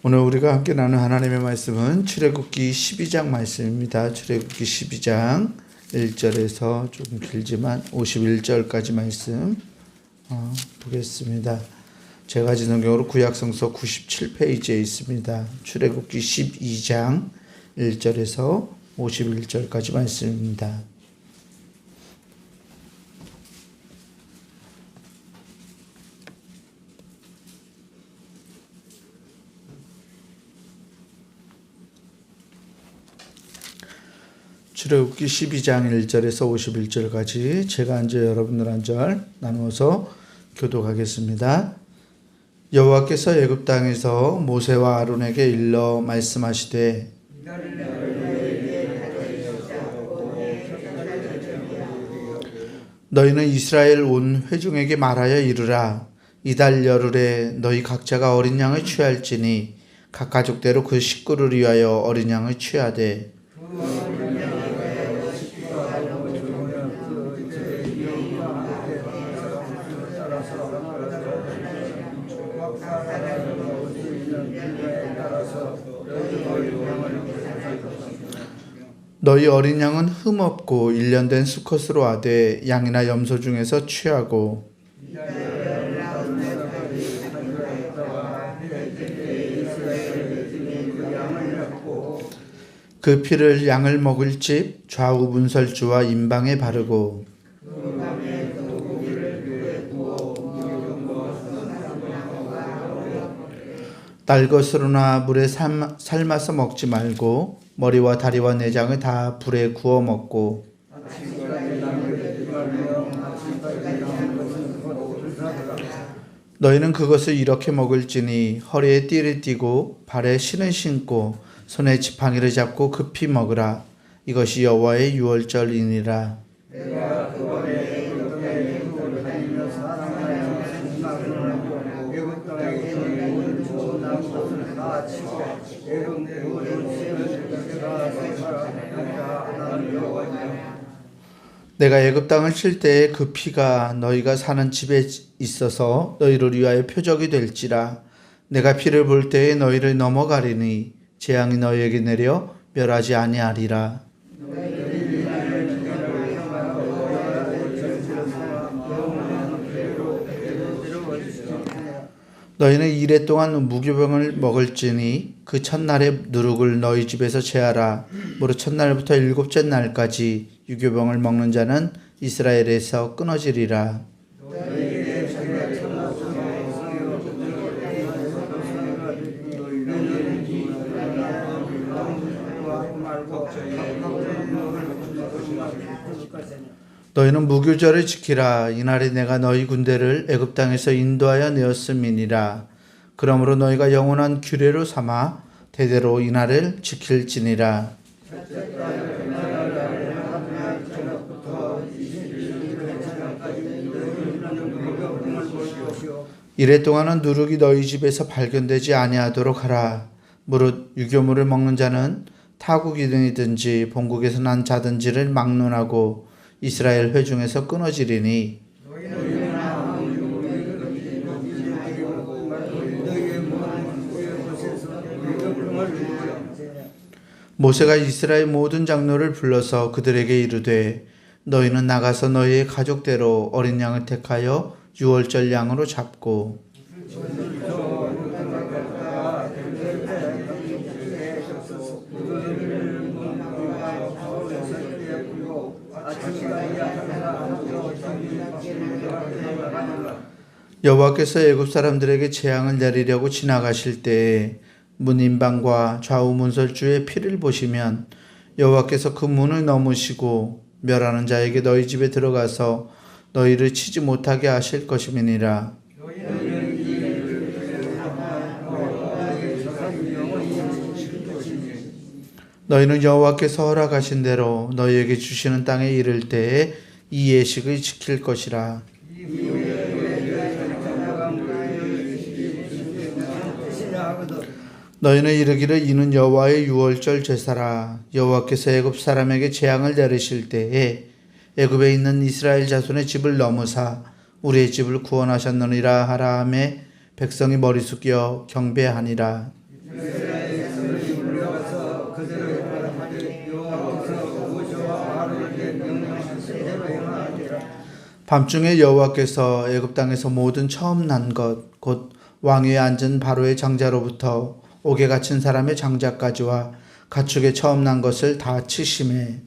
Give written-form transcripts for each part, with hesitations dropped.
오늘 우리가 함께 나눈 하나님의 말씀은 출애굽기 12장 말씀입니다. 출애굽기 12장 1절에서 좀 길지만 51절까지 말씀 보겠습니다. 제가 지는 경우로 구약성서 97페이지에 있습니다. 출애굽기 12장 1절에서 51절까지 말씀입니다. 출애굽기 12장 1절에서 51절까지 제가 한 절 여러분들 한 절 나누어서 교독하겠습니다. 여호와께서 애굽 땅에서 모세와 아론에게 일러 말씀하시되 너희는 이스라엘 온 회중에게 말하여 이르라. 이달 열흘에 너희 각자가 어린 양을 취할지니 각 가족대로 그 식구를 위하여 어린 양을 취하되 너희 어린 양은 흠없고 1년 된 수컷으로 하되 양이나 염소 중에서 취하고 그 피를 양을 먹을 집 좌우 문설주와 임방에 바르고 날것으로나 물에 삶아서 먹지 말고 머리와 다리와 내장을 다 불에 구워 먹고 너희는 그것을 이렇게 먹을지니 허리에 띠를 띠고 발에 신을 신고 손에 지팡이를 잡고 급히 먹으라. 이것이 여호와의 유월절이니라. 내가 애굽 땅을 칠 때에 그 피가 너희가 사는 집에 있어서 너희를 위하여 표적이 될지라. 내가 피를 볼 때에 너희를 넘어가리니 재앙이 너희에게 내려 멸하지 아니하리라. 너희는 이래 동안 무교병을 먹을지니 그 첫날에 누룩을 너희 집에서 제하라. 무릇 첫날부터 일곱째 날까지 유교병을 먹는 자는 이스라엘에서 끊어지리라. 너희는 무교절을 지키라. 이날에 내가 너희 군대를 애굽 땅에서 인도하여 내었음이니라. 그러므로 너희가 영원한 규례로 삼아 대대로 이날을 지킬지니라. 이래 동안은 누룩이 너희 집에서 발견되지 아니하도록 하라. 무릇 유교물을 먹는 자는 타국이든지 본국에서 난 자든지를 막론하고 이스라엘 회중에서 끊어지리니 모세가 이스라엘 모든 장로를 불러서 그들에게 이르되 너희는 나가서 너희의 가족대로 어린 양을 택하여 유월절 양으로 잡고 여호와께서 애굽 사람들에게 재앙을 내리려고 지나가실 때에 문 임방과 좌우 문설주의 피를 보시면 여호와께서 그 문을 넘으시고 멸하는 자에게 너희 집에 들어가서 너희를 치지 못하게 하실 것임이니라. 너희는 여호와께서 허락하신 대로 너희에게 주시는 땅에 이를 때에 이 예식을 지킬 것이라. 너희는 이르기를 이는 여호와의 유월절 제사라. 여호와께서 애굽 사람에게 재앙을 내리실 때에 애굽에 있는 이스라엘 자손의 집을 넘으사 우리의 집을 구원하셨느니라 하라 하매 백성이 머리 숙여 경배하니라. 밤중에 여호와께서 애굽 땅에서 모든 처음 난 것 곧 왕위에 앉은 바로의 장자로부터 옥에 갇힌 사람의 장자까지와 가축에 처음 난 것을 다 치심해.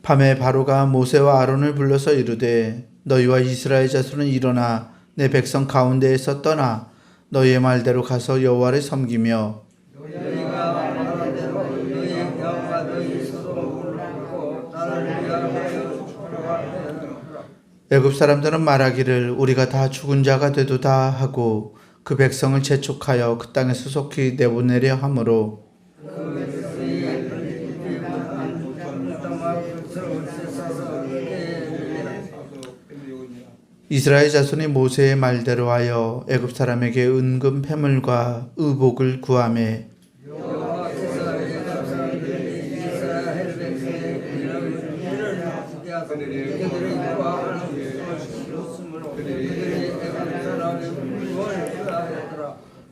밤에 바로가 모세와 아론을 불러서 이르되 너희와 이스라엘 자손은 일어나 내 백성 가운데에서 떠나 너희의 말대로 가서 여호와를 섬기며 애굽 사람들은 말하기를 우리가 다 죽은 자가 되도다 하고 그 백성을 재촉하여 그 땅에서 속히 내보내려 하므로 이스라엘 자손이 모세의 말대로 하여 애굽 사람에게 은금 패물과 의복을 구하매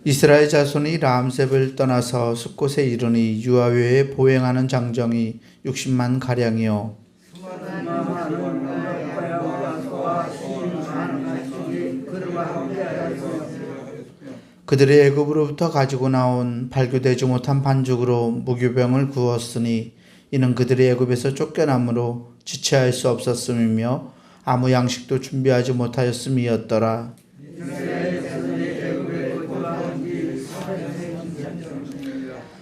이스라엘 자손이 람셉을 떠나서 숫곳에 이르니 유아외에 보행하는 장정이 60만 가량이요 그들이 애굽으로부터 가지고 나온 발교되지 못한 반죽으로 무교병을 구웠으니 이는 그들이 애굽에서 쫓겨남으로 지체할 수 없었음이며 아무 양식도 준비하지 못하였음이었더라.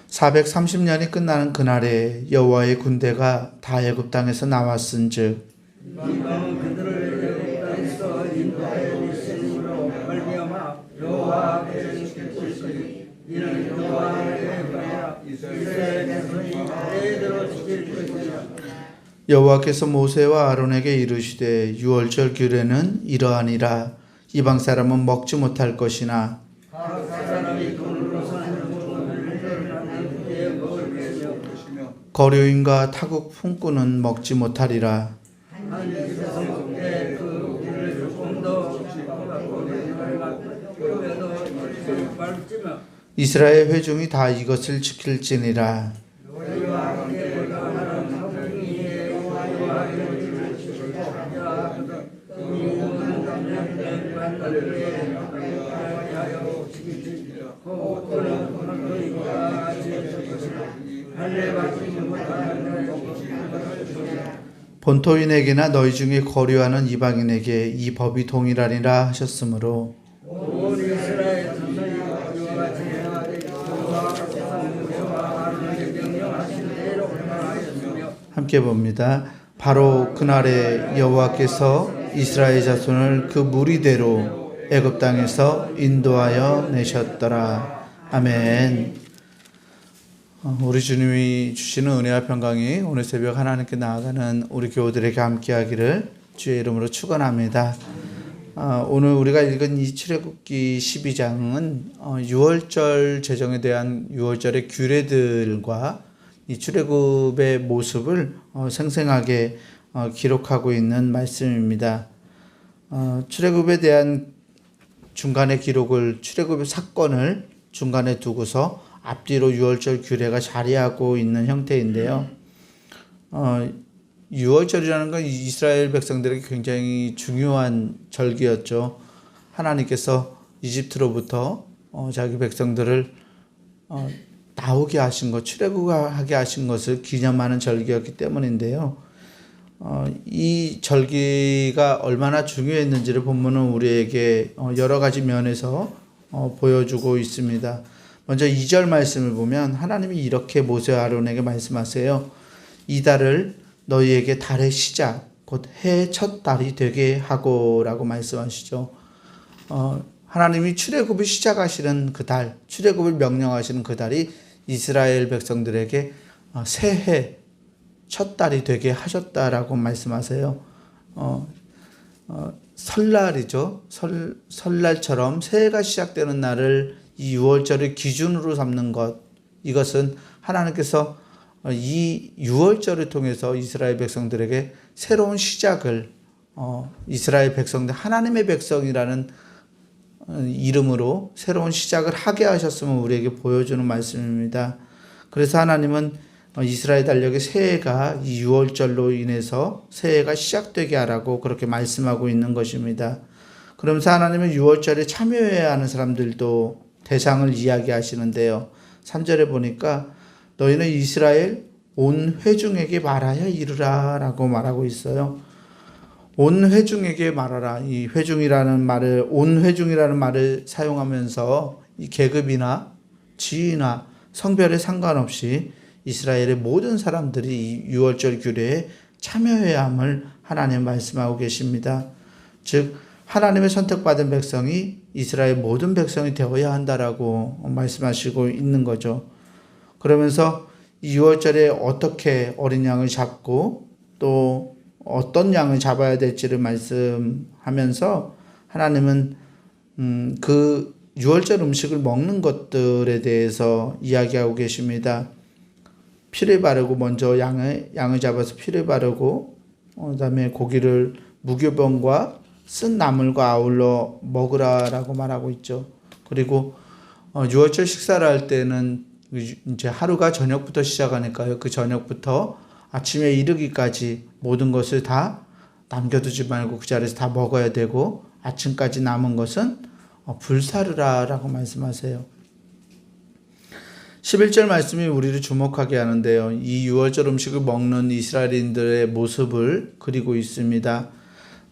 430년이 끝나는 그날에 여호와의 군대가 다 애굽 땅에서 나왔은즉 여호와께서 모세와 아론에게 이르시되 유월절 규례는 이러하니라. 이방 사람은 먹지 못할 것이나 거류인과 타국 품꾼은 먹지 못하리라. 이스라엘 회중이 다 이것을 지킬지니라. 본토인에게나 너희 중에 거류하는 이방인에게 이 법이 동일하리라 하셨으므로 함께 봅니다. 바로 그날에 여호와께서 이스라엘 자손을 그 무리대로 애굽 땅에서 인도하여 내셨더라. 아멘. 우리 주님이 주시는 은혜와 평강이 오늘 새벽 하나님께 나아가는 우리 교우들에게 함께하기를 주의 이름으로 축원합니다. 오늘 우리가 읽은 이 출애굽기 12장은 6월절 제정에 대한 6월절의 규례들과 이 출애굽의 모습을 생생하게 기록하고 있는 말씀입니다. 출애굽에 대한 중간의 기록을 출애굽의 사건을 중간에 두고서 앞뒤로 6월절 규례가 자리하고 있는 형태인데요. 6월절이라는 건 이스라엘 백성들에게 굉장히 중요한 절기였죠. 하나님께서 이집트로부터 자기 백성들을 나오게 하신 것, 출애굽하게 하신 것을 기념하는 절기였기 때문인데요. 이 절기가 얼마나 중요했는지를 본문은 우리에게 여러 가지 면에서 보여주고 있습니다. 먼저 2절 말씀을 보면 하나님이 이렇게 모세와 아론에게 말씀하세요. 이 달을 너희에게 달의 시작, 곧 해의 첫 달이 되게 하고 라고 말씀하시죠. 하나님이 출애굽을 시작하시는 그 달, 출애굽을 명령하시는 그 달이 이스라엘 백성들에게 새해 첫 달이 되게 하셨다라고 말씀하세요. 설날이죠. 설날처럼 새해가 시작되는 날을 이 6월절을 기준으로 삼는 것, 이것은 하나님께서 이 6월절을 통해서 이스라엘 백성들에게 새로운 시작을 이스라엘 백성들 하나님의 백성이라는 이름으로 새로운 시작을 하게 하셨음을 우리에게 보여주는 말씀입니다. 그래서 하나님은 이스라엘 달력의 새해가 이 유월절로 인해서 새해가 시작되게 하라고 그렇게 말씀하고 있는 것입니다. 그러면서 하나님은 유월절에 참여해야 하는 사람들도 대상을 이야기하시는데요. 3절에 보니까 너희는 이스라엘 온 회중에게 말하여 이르라 라고 말하고 있어요. 온 회중에게 말하라. 이 회중이라는 말을, 온 회중이라는 말을 사용하면서 이 계급이나 지위나 성별에 상관없이 이스라엘의 모든 사람들이 이 유월절 규례에 참여해야 함을 하나님 말씀하고 계십니다. 즉 하나님의 선택받은 백성이 이스라엘 모든 백성이 되어야 한다라고 말씀하시고 있는 거죠. 그러면서 이 유월절에 어떻게 어린 양을 잡고 또 어떤 양을 잡아야 될지를 말씀하면서 하나님은 그 유월절 음식을 먹는 것들에 대해서 이야기하고 계십니다. 피를 바르고 먼저 양을 잡아서 피를 바르고 그다음에 고기를 무교병과 쓴 나물과 아울러 먹으라라고 말하고 있죠. 그리고 유월절 식사를 할 때는 이제 하루가 저녁부터 시작하니까요. 그 저녁부터 아침에 이르기까지 모든 것을 다 남겨두지 말고 그 자리에서 다 먹어야 되고 아침까지 남은 것은 불사르라라고 말씀하세요. 11절 말씀이 우리를 주목하게 하는데요. 이 유월절 음식을 먹는 이스라엘인들의 모습을 그리고 있습니다.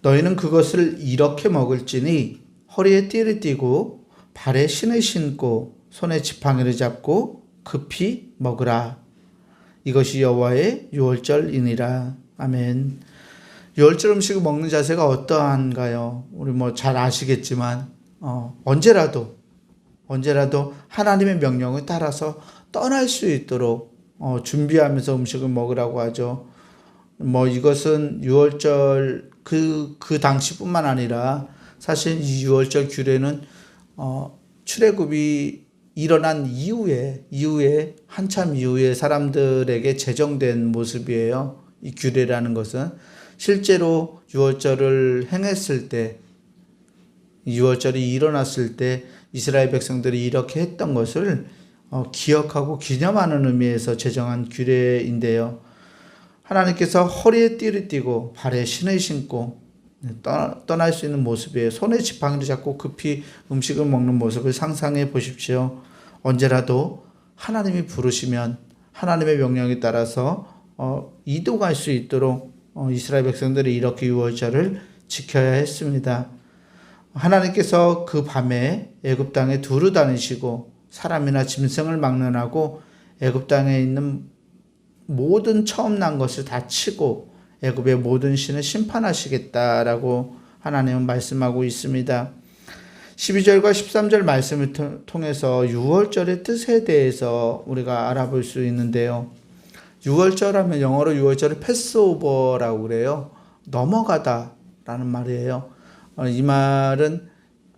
너희는 그것을 이렇게 먹을지니 허리에 띠를 띠고 발에 신을 신고 손에 지팡이를 잡고 급히 먹으라. 이것이 여호와의 유월절이니라. 아멘. 유월절 음식을 먹는 자세가 어떠한가요? 우리 잘 아시겠지만 언제라도 하나님의 명령을 따라서 떠날 수 있도록 준비하면서 음식을 먹으라고 하죠. 이것은 유월절 그 당시뿐만 아니라 사실 이 유월절 규례는 출애굽이 일어난 이후에 한참 이후에 사람들에게 제정된 모습이에요. 이 규례라는 것은 실제로 유월절을 행했을 때, 유월절이 일어났을 때 이스라엘 백성들이 이렇게 했던 것을 기억하고 기념하는 의미에서 제정한 규례인데요. 하나님께서 허리에 띠를 띠고 발에 신을 신고 떠날 수 있는 모습이에요. 손에 지팡이를 잡고 급히 음식을 먹는 모습을 상상해 보십시오. 언제라도 하나님이 부르시면 하나님의 명령에 따라서 이동할 수 있도록 이스라엘 백성들이 이렇게 유월절을 지켜야 했습니다. 하나님께서 그 밤에 애굽 땅에 두루 다니시고 사람이나 짐승을 막론하고 애굽 땅에 있는 모든 처음 난 것을 다 치고 애굽의 모든 신을 심판하시겠다라고 하나님은 말씀하고 있습니다. 12절과 13절 말씀을 통해서 유월절의 뜻에 대해서 우리가 알아볼 수 있는데요. 유월절 하면 영어로 유월절을 패스오버라고 그래요. 넘어가다라는 말이에요. 이 말은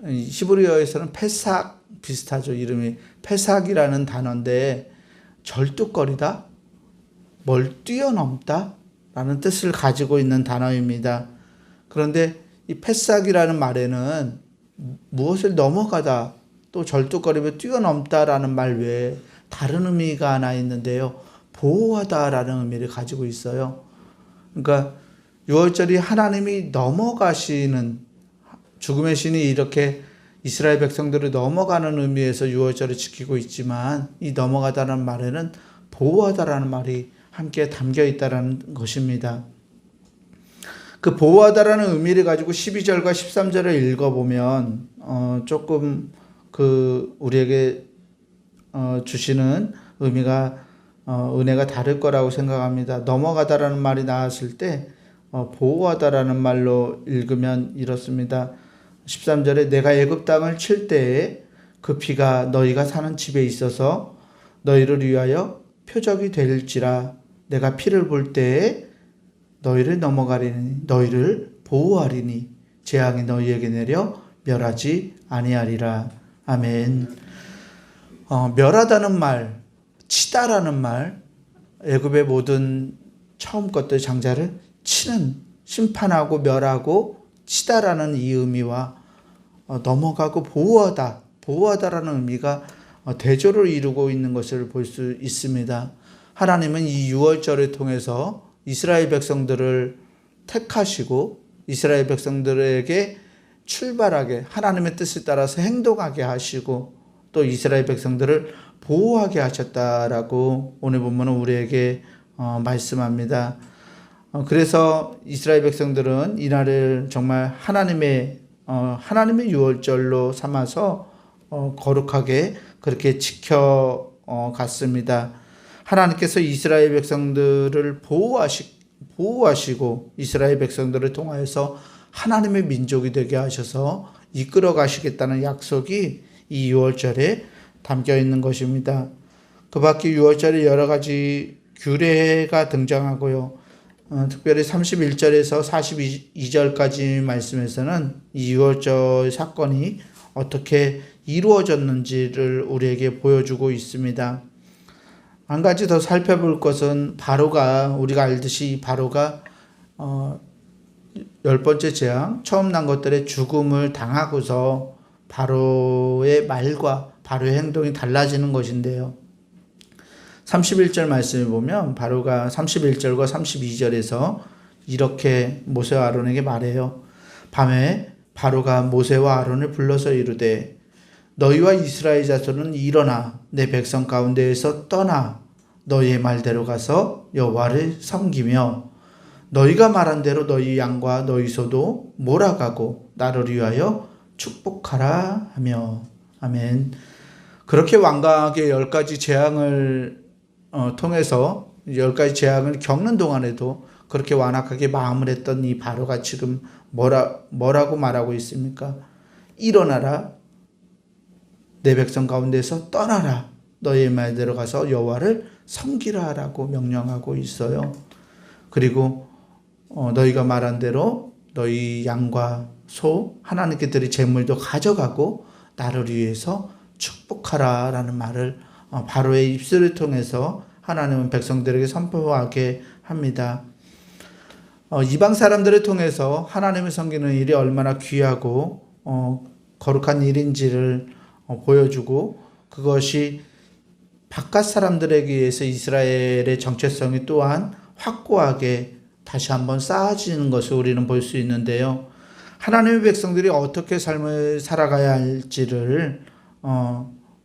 히브리어에서는 페삭 비슷하죠. 이름이 페삭이라는 단어인데 절뚝거리다, 뭘 뛰어넘다 라는 뜻을 가지고 있는 단어입니다. 그런데 이 페삭이라는 말에는 무엇을 넘어가다 또 절뚝거리며 뛰어넘다라는 말 외에 다른 의미가 하나 있는데요. 보호하다라는 의미를 가지고 있어요. 그러니까 유월절이 하나님이 넘어가시는 죽음의 신이 이렇게 이스라엘 백성들을 넘어가는 의미에서 유월절을 지키고 있지만 이 넘어가다라는 말에는 보호하다라는 말이 함께 담겨 있다라는 것입니다. 그 보호하다라는 의미를 가지고 12절과 13절을 읽어보면 조금 우리에게 주시는 의미가 은혜가 다를 거라고 생각합니다. 넘어가다라는 말이 나왔을 때 보호하다라는 말로 읽으면 이렇습니다. 13절에 내가 애굽 땅을 칠 때에 그 피가 너희가 사는 집에 있어서 너희를 위하여 표적이 될지라 내가 피를 볼 때에 너희를 넘어가리니 너희를 보호하리니 재앙이 너희에게 내려 멸하지 아니하리라. 아멘. 멸하다는 말, 치다라는 말, 애굽의 모든 처음 것들 장자를 치는 심판하고 멸하고 치다라는 이 의미와 넘어가고 보호하다라는 의미가 대조를 이루고 있는 것을 볼 수 있습니다. 하나님은 이 유월절을 통해서 이스라엘 백성들을 택하시고 이스라엘 백성들에게 출발하게 하나님의 뜻을 따라서 행동하게 하시고 또 이스라엘 백성들을 보호하게 하셨다라고 오늘 본문은 우리에게 말씀합니다. 그래서 이스라엘 백성들은 이날을 정말 하나님의 유월절로 삼아서 거룩하게 그렇게 지켜갔습니다. 하나님께서 이스라엘 백성들을 보호하시고 이스라엘 백성들을 통하여서 하나님의 민족이 되게 하셔서 이끌어 가시겠다는 약속이 이 유월절에 담겨 있는 것입니다. 그 밖에 유월절에 여러 가지 규례가 등장하고요. 특별히 31절에서 42절까지 말씀에서는 이 유월절 사건이 어떻게 이루어졌는지를 우리에게 보여주고 있습니다. 한 가지 더 살펴볼 것은 우리가 알듯이 바로가 10번째 재앙, 처음 난 것들의 죽음을 당하고서 바로의 말과 바로의 행동이 달라지는 것인데요. 31절 말씀을 보면 바로가 31절과 32절에서 이렇게 모세와 아론에게 말해요. 밤에 바로가 모세와 아론을 불러서 이르되 너희와 이스라엘 자손은 일어나 내 백성 가운데에서 떠나 너희의 말대로 가서 여호와를 섬기며 너희가 말한 대로 너희 양과 너희 소도 몰아가고 나를 위하여 축복하라 하며. 아멘. 그렇게 완강하게 10가지 재앙을 통해서 10가지 재앙을 겪는 동안에도 그렇게 완악하게 마음을 했던 이 바로가 지금 뭐라고 말하고 있습니까? 일어나라. 내 백성 가운데서 떠나라. 너희의 말대로 가서 여호와를 섬기라 라고 명령하고 있어요. 그리고 너희가 말한 대로 너희 양과 소 하나님께 드릴 제물도 가져가고 나를 위해서 축복하라 라는 말을 바로의 입술을 통해서 하나님은 백성들에게 선포하게 합니다. 이방 사람들을 통해서 하나님을 섬기는 일이 얼마나 귀하고 거룩한 일인지를 보여주고 그것이 바깥 사람들에게 의해서 이스라엘의 정체성이 또한 확고하게 다시 한번 쌓아지는 것을 우리는 볼 수 있는데요. 하나님의 백성들이 어떻게 삶을 살아가야 할지를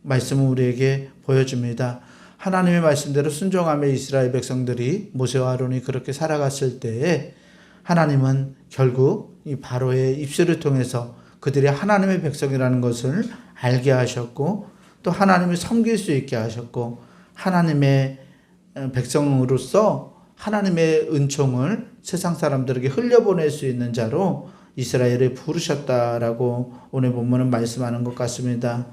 말씀은 우리에게 보여줍니다. 하나님의 말씀대로 순종하며 이스라엘 백성들이 모세와 아론이 그렇게 살아갔을 때에 하나님은 결국 이 바로의 입술을 통해서 그들이 하나님의 백성이라는 것을 알게 하셨고 또 하나님을 섬길 수 있게 하셨고 하나님의 백성으로서 하나님의 은총을 세상 사람들에게 흘려보낼 수 있는 자로 이스라엘을 부르셨다라고 오늘 본문은 말씀하는 것 같습니다.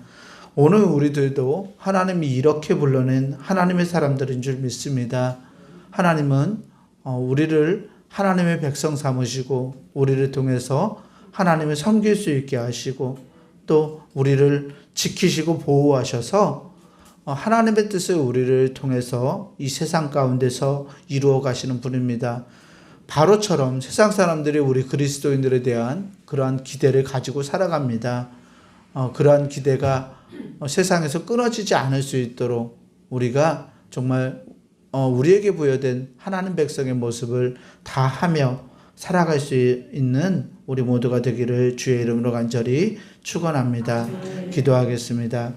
오늘 우리들도 하나님이 이렇게 불러낸 하나님의 사람들인 줄 믿습니다. 하나님은 우리를 하나님의 백성 삼으시고 우리를 통해서 하나님을 섬길 수 있게 하시고 또 우리를 지키시고 보호하셔서 하나님의 뜻을 우리를 통해서 이 세상 가운데서 이루어 가시는 분입니다. 바로처럼 세상 사람들이 우리 그리스도인들에 대한 그러한 기대를 가지고 살아갑니다. 그러한 기대가 세상에서 끊어지지 않을 수 있도록 우리가 정말 우리에게 부여된 하나님 백성의 모습을 다하며 살아갈 수 있는 우리 모두가 되기를 주의 이름으로 간절히 축원합니다. 기도하겠습니다.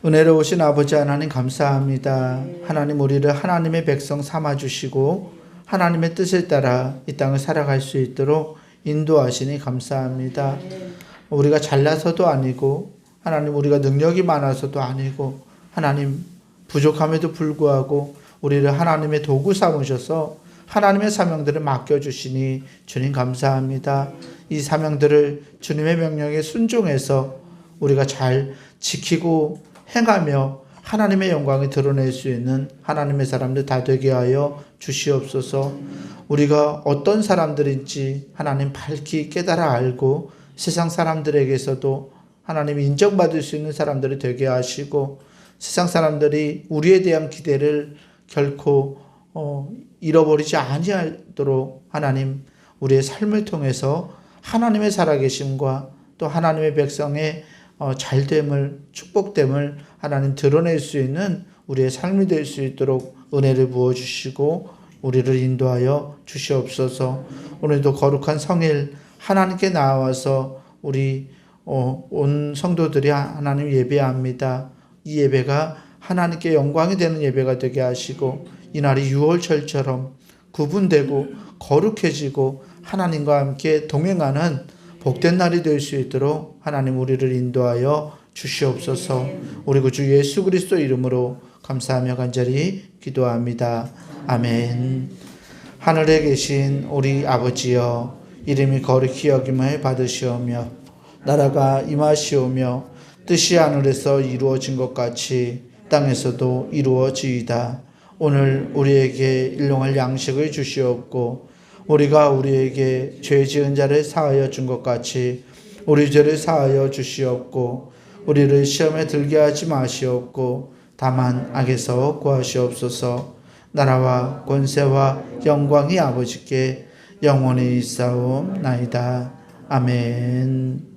은혜로우신 아버지 하나님 감사합니다. 하나님 우리를 하나님의 백성 삼아주시고 하나님의 뜻을 따라 이 땅을 살아갈 수 있도록 인도하시니 감사합니다. 우리가 잘나서도 아니고 하나님 우리가 능력이 많아서도 아니고 하나님 부족함에도 불구하고 우리를 하나님의 도구 삼으셔서 하나님의 사명들을 맡겨주시니 주님 감사합니다. 이 사명들을 주님의 명령에 순종해서 우리가 잘 지키고 행하며 하나님의 영광을 드러낼 수 있는 하나님의 사람들 다 되게 하여 주시옵소서. 우리가 어떤 사람들인지 하나님 밝히 깨달아 알고 세상 사람들에게서도 하나님 인정받을 수 있는 사람들이 되게 하시고 세상 사람들이 우리에 대한 기대를 결코 잃어버리지 아니하도록 하나님 우리의 삶을 통해서 하나님의 살아계심과 또 하나님의 백성의 잘됨을 축복됨을 하나님 드러낼 수 있는 우리의 삶이 될 수 있도록 은혜를 부어주시고 우리를 인도하여 주시옵소서. 오늘도 거룩한 성일 하나님께 나와서 우리 온 성도들이 하나님 예배합니다. 이 예배가 하나님께 영광이 되는 예배가 되게 하시고 이날이 유월절처럼 구분되고 거룩해지고 하나님과 함께 동행하는 복된 날이 될 수 있도록 하나님 우리를 인도하여 주시옵소서. 우리 구주 예수 그리스도 이름으로 감사하며 간절히 기도합니다. 아멘. 하늘에 계신 우리 아버지여, 이름이 거룩히 여김을 받으시오며 나라가 임하시오며 뜻이 하늘에서 이루어진 것 같이 땅에서도 이루어지이다. 오늘 우리에게 일용할 양식을 주시옵고 우리가 우리에게 죄 지은 자를 사하여 준 것 같이 우리 죄를 사하여 주시옵고 우리를 시험에 들게 하지 마시옵고 다만 악에서 구하시옵소서. 나라와 권세와 영광이 아버지께 영원히 있사옵나이다. 아멘.